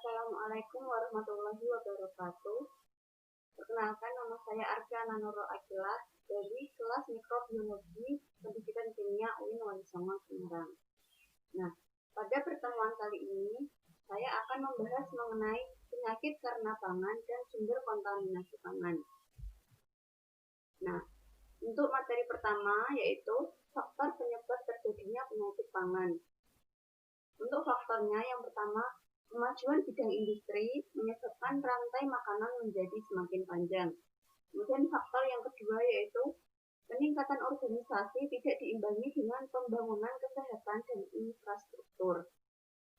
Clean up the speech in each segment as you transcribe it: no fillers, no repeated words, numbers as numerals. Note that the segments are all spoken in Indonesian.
Assalamualaikum warahmatullahi wabarakatuh. Perkenalkan, nama saya Arfiana Nurul Akilah dari kelas Mikrobiologi Pendidikan Kimia UIN Wali Songo Semarang. Nah, pada pertemuan kali ini saya akan membahas mengenai penyakit karena pangan dan sumber kontaminasi pangan. Nah, untuk materi pertama yaitu faktor penyebab terjadinya penyakit pangan. Untuk faktornya yang pertama, kemajuan bidang industri menyebabkan rantai makanan menjadi semakin panjang. Kemudian faktor yang kedua yaitu peningkatan organisasi tidak diimbangi dengan pembangunan kesehatan dan infrastruktur.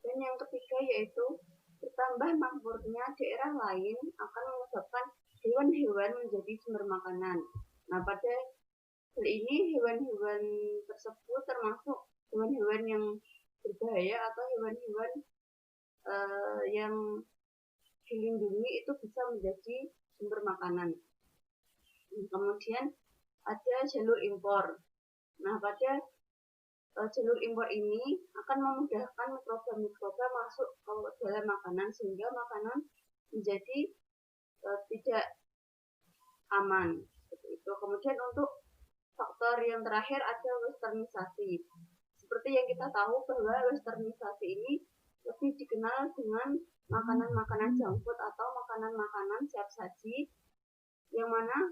Dan yang ketiga yaitu bertambah makmurnya daerah lain akan menyebabkan hewan-hewan menjadi sumber makanan. Nah, pada hal ini hewan-hewan tersebut termasuk hewan-hewan yang berbahaya atau hewan-hewan yang dilindungi itu bisa menjadi sumber makanan. Kemudian ada jalur impor. Nah, pada jalur impor ini akan memudahkan mikroba-mikroba masuk ke dalam makanan sehingga makanan menjadi tidak aman. Seperti itu. Kemudian untuk faktor yang terakhir ada westernisasi. Seperti yang kita tahu bahwa westernisasi ini lebih dikenal dengan makanan-makanan junk food atau makanan-makanan siap saji yang mana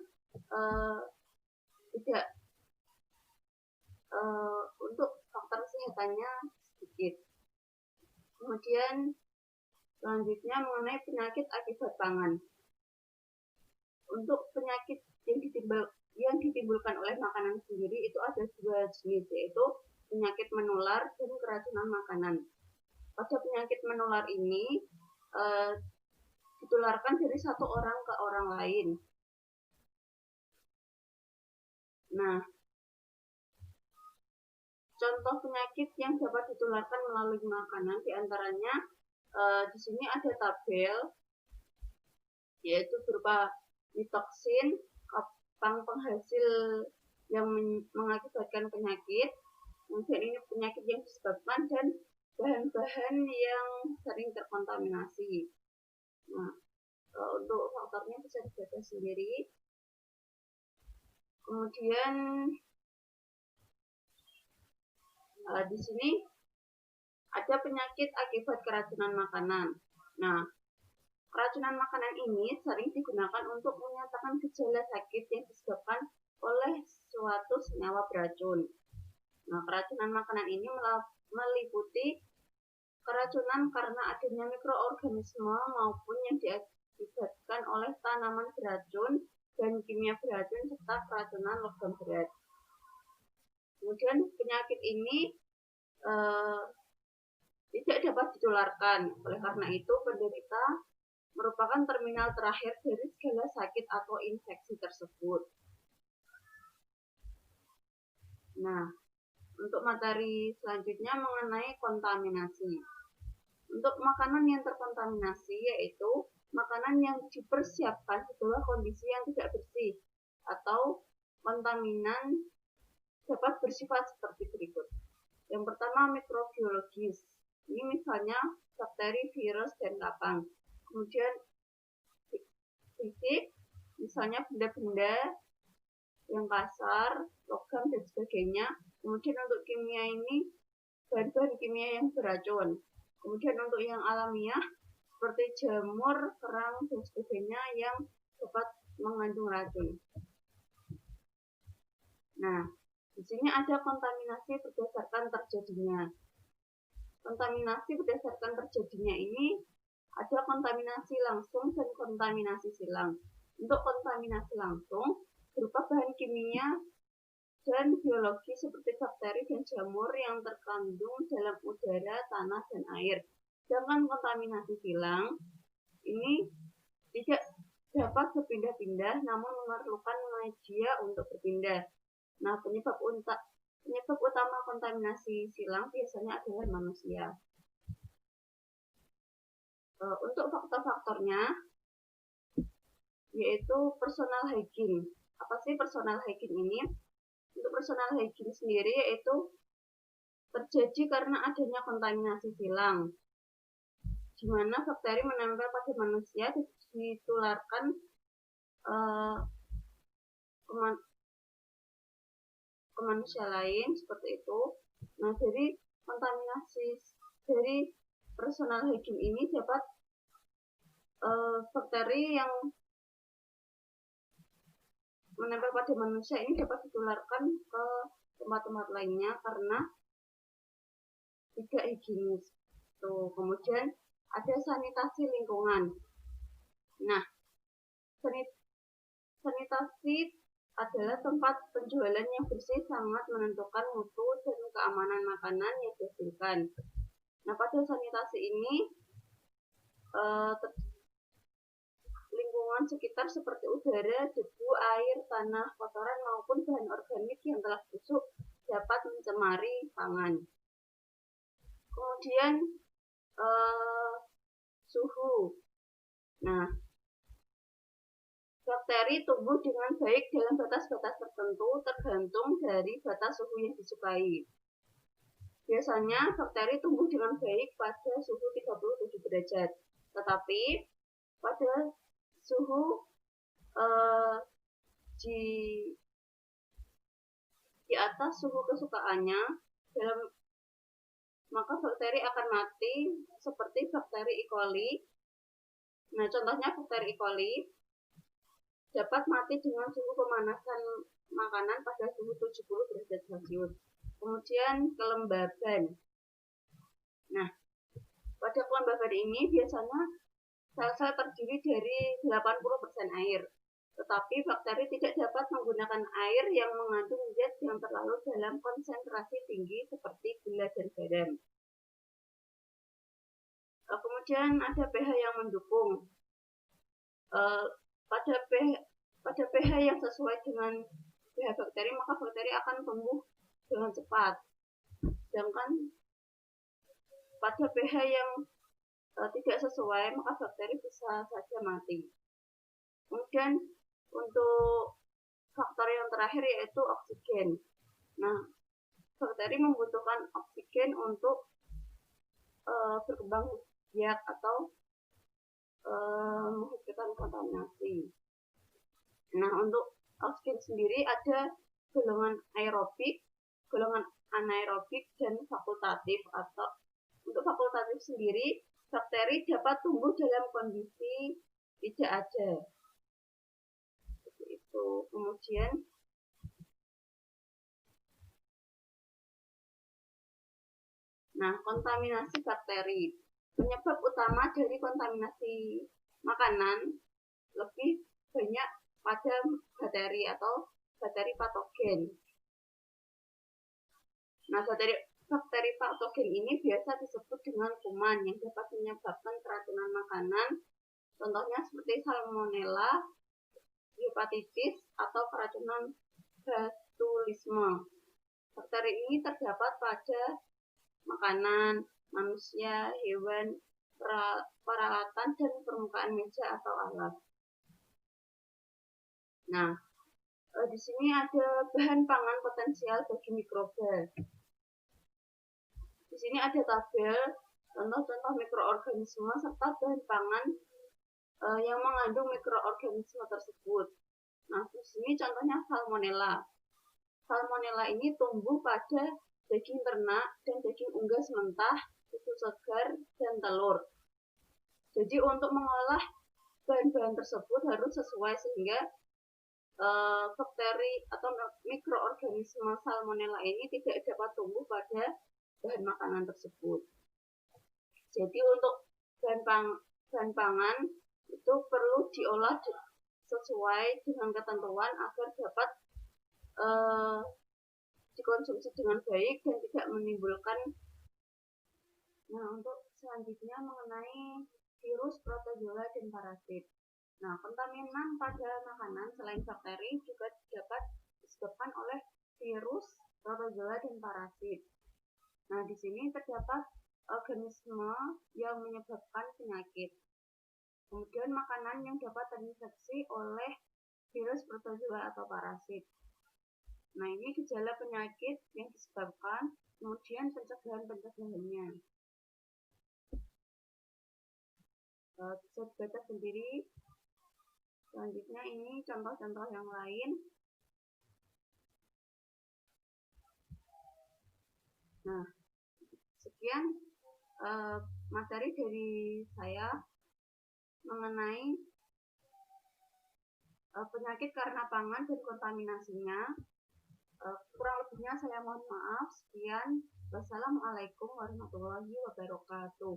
tidak untuk faktor kesehatannya sedikit. Kemudian selanjutnya mengenai penyakit akibat pangan. Untuk penyakit yang ditimbulkan oleh makanan sendiri itu ada dua jenis, yaitu penyakit menular dan keracunan makanan. Pada penyakit menular ini ditularkan dari satu orang ke orang lain. Nah, contoh penyakit yang dapat ditularkan melalui makanan diantaranya di sini ada tabel, yaitu berupa mitoksin, kapang penghasil yang mengakibatkan penyakit. Kemudian ini penyakit yang disebabkan dan bahan-bahan yang sering terkontaminasi. Nah, untuk faktornya bisa dibaca sendiri. Kemudian di sini ada penyakit akibat keracunan makanan. Nah, keracunan makanan ini sering digunakan untuk menyatakan gejala sakit yang disebabkan oleh suatu senyawa beracun. Nah, keracunan makanan ini meliputi keracunan karena adanya mikroorganisme maupun yang diakibatkan oleh tanaman beracun, dan kimia beracun, serta keracunan logam berat. Kemudian penyakit ini tidak dapat ditularkan. Oleh karena itu, penderita merupakan terminal terakhir dari segala sakit atau infeksi tersebut. Nah, untuk materi selanjutnya mengenai kontaminasi. Untuk makanan yang terkontaminasi yaitu makanan yang dipersiapkan di bawah kondisi yang tidak bersih atau kontaminan dapat bersifat seperti berikut. Yang pertama, mikrobiologis. Ini misalnya bakteri, virus, dan kapang. Kemudian fisik, misalnya benda-benda yang kasar, logam, dan sebagainya. Kemudian untuk kimia ini bahan-bahan kimia yang beracun. Kemudian untuk yang alamiah seperti jamur, kerang, dan sebagainya yang dapat mengandung racun. Nah, di sini ada kontaminasi berdasarkan terjadinya. Kontaminasi berdasarkan terjadinya ini ada kontaminasi langsung dan kontaminasi silang. Untuk kontaminasi langsung berupa bahan kimia dan biologi seperti bakteri dan jamur yang terkandung dalam udara, tanah, dan air. Sedangkan kontaminasi silang ini tidak dapat berpindah-pindah namun memerlukan media untuk berpindah. Nah, penyebab utama kontaminasi silang biasanya adalah manusia. Untuk faktor-faktornya yaitu personal hygiene. Apa sih personal hygiene ini? Untuk personal hygiene sendiri yaitu terjadi karena adanya kontaminasi silang. di mana bakteri menempel pada manusia dan ditularkan ke manusia lain seperti itu. Nah, dari kontaminasi dari personal hygiene ini dapat bakteri yang menempel pada manusia ini dapat ditularkan ke tempat-tempat lainnya karena tidak higienis. Tuh, kemudian ada sanitasi lingkungan. Nah, sanitasi adalah tempat penjualan yang bersih sangat menentukan mutu dan keamanan makanan yang dihasilkan. Nah, pada sanitasi ini lingkungan sekitar seperti udara, debu, air, tanah, kotoran maupun bahan organik yang telah busuk dapat mencemari pangan. Kemudian suhu. Nah, bakteri tumbuh dengan baik dalam batas-batas tertentu tergantung dari batas suhu yang disukai. Biasanya bakteri tumbuh dengan baik pada suhu 37 derajat, tetapi pada suhu di atas suhu kesukaannya, maka bakteri akan mati seperti bakteri E. coli. Nah, contohnya bakteri E. coli dapat mati dengan suhu pemanasan makanan pada suhu 70 derajat Celcius. Kemudian kelembaban. Nah, pada kelembaban ini biasanya sel-sel terdiri dari 80% air. Tetapi bakteri tidak dapat menggunakan air yang mengandung zat yang terlalu dalam konsentrasi tinggi seperti gula dan garam. Kemudian ada pH yang mendukung. Pada pH yang sesuai dengan pH bakteri, maka bakteri akan tumbuh dengan cepat. Sedangkan pada pH yang tidak sesuai, maka bakteri bisa saja mati. Kemudian untuk faktor yang terakhir yaitu oksigen. Nah, bakteri membutuhkan oksigen untuk berkembang biak atau menghasilkan kontaminasi. Nah, untuk oksigen sendiri ada golongan aerobik, golongan anaerobik, dan fakultatif. Atau untuk fakultatif sendiri, bakteri dapat tumbuh dalam kondisi tidak ada. Seperti itu. Kemudian kontaminasi bakteri. Penyebab utama dari kontaminasi makanan lebih banyak pada bakteri atau bakteri patogen. Nah, bakteri patogen ini biasa disebut dengan kuman yang dapat menyebabkan keracunan makanan. Contohnya seperti salmonella, hepatitis, atau keracunan botulisme. Bakteri ini terdapat pada makanan, manusia, hewan, peralatan, dan permukaan meja atau alat. Nah, di sini ada bahan pangan potensial bagi mikroba. Di sini ada tabel contoh-contoh mikroorganisme serta bahan pangan yang mengandung mikroorganisme tersebut. Nah, di sini contohnya salmonella. Salmonella ini tumbuh pada daging ternak dan daging unggas mentah, susu segar, dan telur. Jadi untuk mengolah bahan-bahan tersebut harus sesuai sehingga bakteri atau mikroorganisme salmonella ini tidak dapat tumbuh pada bahan makanan tersebut. Jadi untuk bahan pangan itu perlu diolah sesuai dengan ketentuan agar dapat dikonsumsi dengan baik dan tidak menimbulkan. Nah, untuk selanjutnya mengenai virus, protozoa, dan parasit. Nah, kontaminan pada makanan selain bakteri juga dapat disebabkan oleh virus, protozoa, dan parasit. Nah, di sini terdapat organisme yang menyebabkan penyakit. Kemudian makanan yang dapat terinfeksi oleh virus, protozoa, atau parasit. Nah, ini gejala penyakit yang disebabkan, kemudian pencegahan-pencegahannya. bisa dibaca sendiri. Selanjutnya ini contoh-contoh yang lain. Nah, sekian materi dari saya mengenai penyakit karena pangan dan kontaminasinya. Kurang lebihnya saya mohon maaf. Sekian. Wassalamualaikum warahmatullahi wabarakatuh.